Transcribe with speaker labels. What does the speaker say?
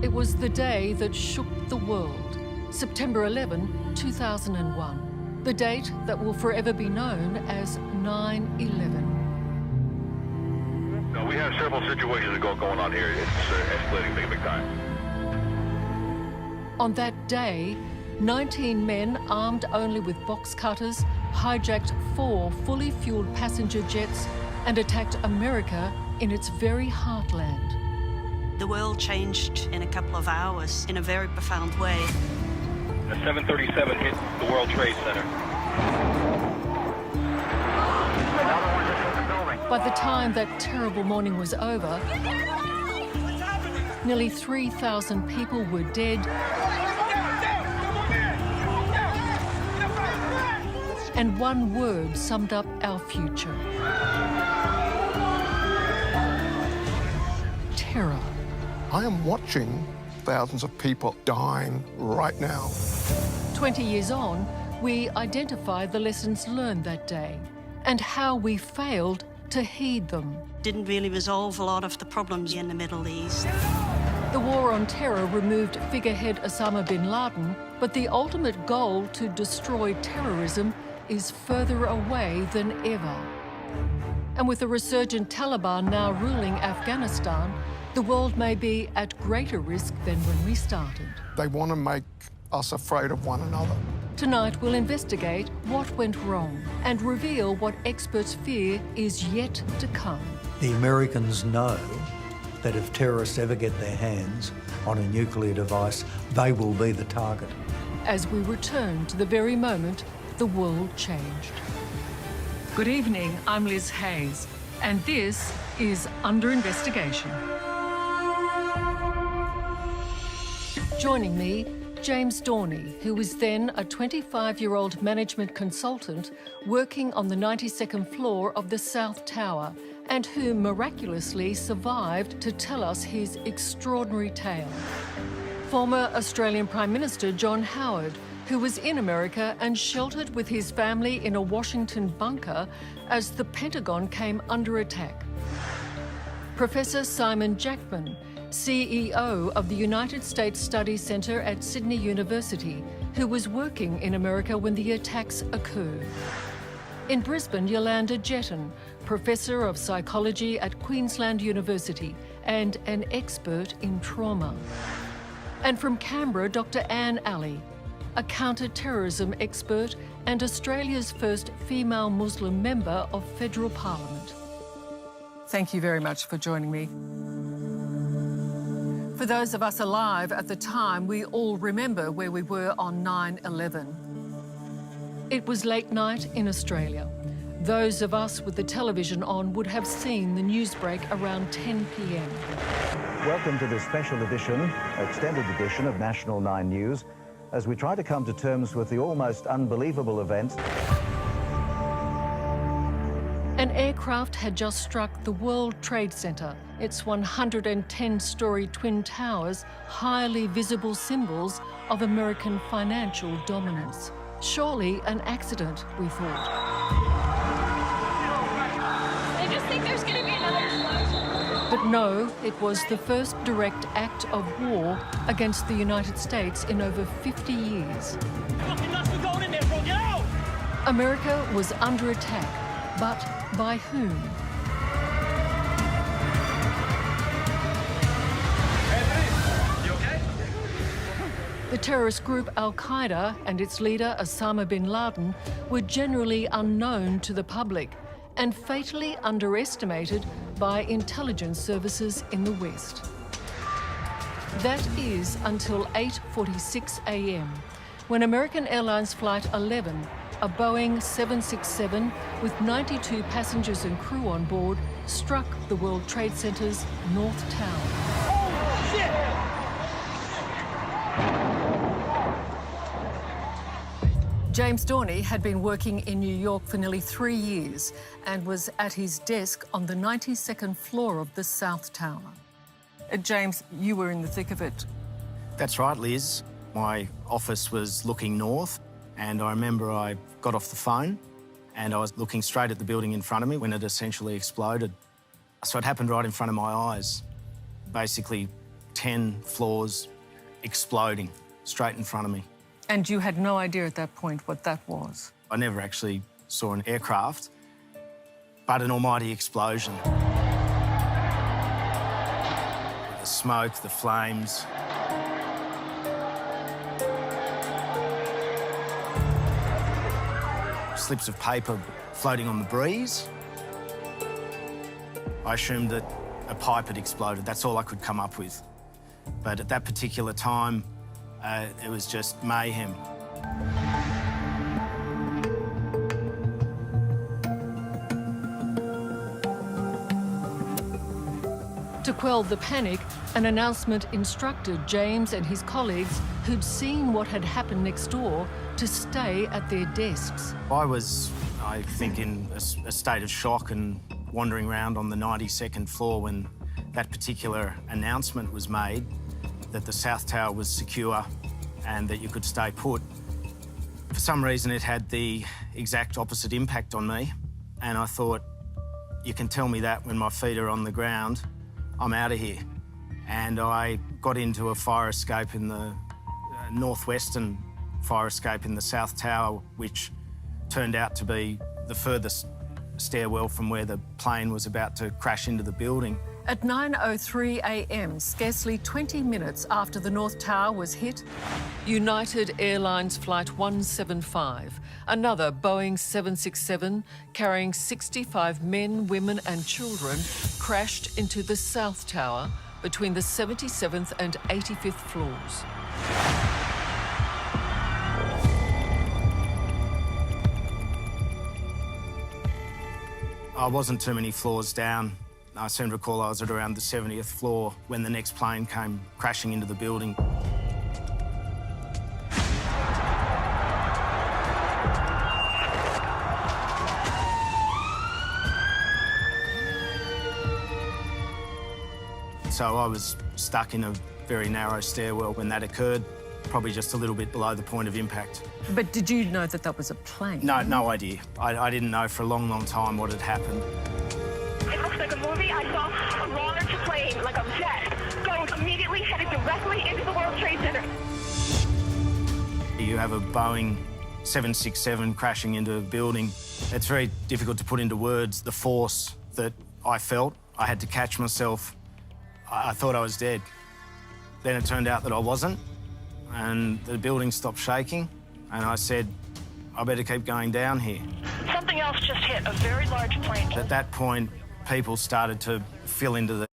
Speaker 1: It was the day that shook the world. September 11, 2001. The date that will forever be known as 9/11.
Speaker 2: No, we have several situations going on here. It's escalating big time.
Speaker 1: On that day, 19 men armed only with box cutters hijacked 4 fully fueled passenger jets and attacked America in its very heartland.
Speaker 3: The world changed in a couple of hours in a very profound way.
Speaker 2: A 737 hit the World Trade Center.
Speaker 1: By the time that terrible morning was over, nearly 3,000 people were dead and one word summed up our future: terror.
Speaker 4: I am watching thousands of people dying right now.
Speaker 1: 20 years on, we identify the lessons learned that day and how we failed to heed them.
Speaker 3: Didn't really resolve a lot of the problems in the Middle East.
Speaker 1: The war on terror removed figurehead Osama bin Laden, but the ultimate goal to destroy terrorism is further away than ever. And with the resurgent Taliban now ruling Afghanistan, the world may be at greater risk than when we started.
Speaker 4: They want to make us afraid of one another.
Speaker 1: Tonight we'll investigate what went wrong and reveal what experts fear is yet to come.
Speaker 5: The Americans know that if terrorists ever get their hands on a nuclear device, they will be the target.
Speaker 1: As we return to the very moment the world changed. Good evening, I'm Liz Hayes, and this is Under Investigation. Joining me, James Dorney, who was then a 25-year-old management consultant working on the 92nd floor of the South Tower, and who miraculously survived to tell us his extraordinary tale. Former Australian Prime Minister John Howard, who was in America and sheltered with his family in a Washington bunker as the Pentagon came under attack. Professor Simon Jackman, CEO of the United States Study Centre at Sydney University, who was working in America when the attacks occurred. In Brisbane, Yolanda Jetton, Professor of Psychology at Queensland University and an expert in trauma. And from Canberra, Dr. Anne Alley, a counter-terrorism expert and Australia's first female Muslim member of federal parliament. Thank you very much for joining me. For those of us alive at the time, we all remember where we were on 9/11. It was late night in Australia. Those of us with the television on would have seen the news break around 10 p.m.
Speaker 6: Welcome to this special edition, extended edition of National 9 News, as we try to come to terms with the almost unbelievable event.
Speaker 1: An aircraft had just struck the World Trade Center, its 110-story twin towers, highly visible symbols of American financial dominance. Surely an accident, we thought.
Speaker 7: They just think there's going to be another explosion.
Speaker 1: But no, it was the first direct act of war against the United States in over 50 years.
Speaker 7: Fucking nuts, we're going in there, bro. Get out!
Speaker 1: America was under attack, but by whom?
Speaker 2: You okay?
Speaker 1: The terrorist group Al-Qaeda and its leader Osama bin Laden were generally unknown to the public and fatally underestimated by intelligence services in the West. That is until 8:46 a.m. when American Airlines Flight 11, a Boeing 767 with 92 passengers and crew on board, struck the World Trade Center's North Tower.
Speaker 7: Oh, shit!
Speaker 1: James Dorney had been working in New York for nearly 3 years and was at his desk on the 92nd floor of the South Tower. James, you were in the thick of it.
Speaker 8: That's right, Liz. My office was looking north, and I remember I got off the phone and I was looking straight at the building in front of me when it essentially exploded. So it happened right in front of my eyes. Basically, 10 floors exploding straight in front of me.
Speaker 1: And you had no idea at that point what that was?
Speaker 8: I never actually saw an aircraft, but an almighty explosion. The smoke, the flames. Slips of paper floating on the breeze. I assumed that a pipe had exploded. That's all I could come up with. But at that particular time, it was just mayhem.
Speaker 1: To quell the panic, an announcement instructed James and his colleagues who'd seen what had happened next door to stay at their desks.
Speaker 8: I was, I think, in a state of shock and wandering around on the 92nd floor when that particular announcement was made that the South Tower was secure and that you could stay put. For some reason, it had the exact opposite impact on me, and I thought, you can tell me that when my feet are on the ground, I'm out of here. And I got into a fire escape in the northwestern fire escape in the South Tower, which turned out to be the furthest stairwell from where the plane was about to crash into the building.
Speaker 1: At 9:03 a.m., scarcely 20 minutes after the North Tower was hit, United Airlines Flight 175, another Boeing 767 carrying 65 men, women and children, crashed into the South Tower between the 77th and 85th floors.
Speaker 8: I wasn't too many floors down. I soon recall I was at around the 70th floor when the next plane came crashing into the building. So I was stuck in a very narrow stairwell when that occurred, probably just a little bit below the point of impact.
Speaker 1: But did you know that that was a plane?
Speaker 8: No idea. I didn't know for a long, long time what had happened.
Speaker 7: It looks like a movie. I saw a large plane, like a jet, going immediately headed directly into the World Trade Center.
Speaker 8: You have a Boeing 767 crashing into a building. It's very difficult to put into words the force that I felt. I had to catch myself. I thought I was dead. Then it turned out that I wasn't, and the building stopped shaking, and I said, I better keep going down here.
Speaker 7: Something else just hit a very large plane.
Speaker 8: At that point, people started to fill into the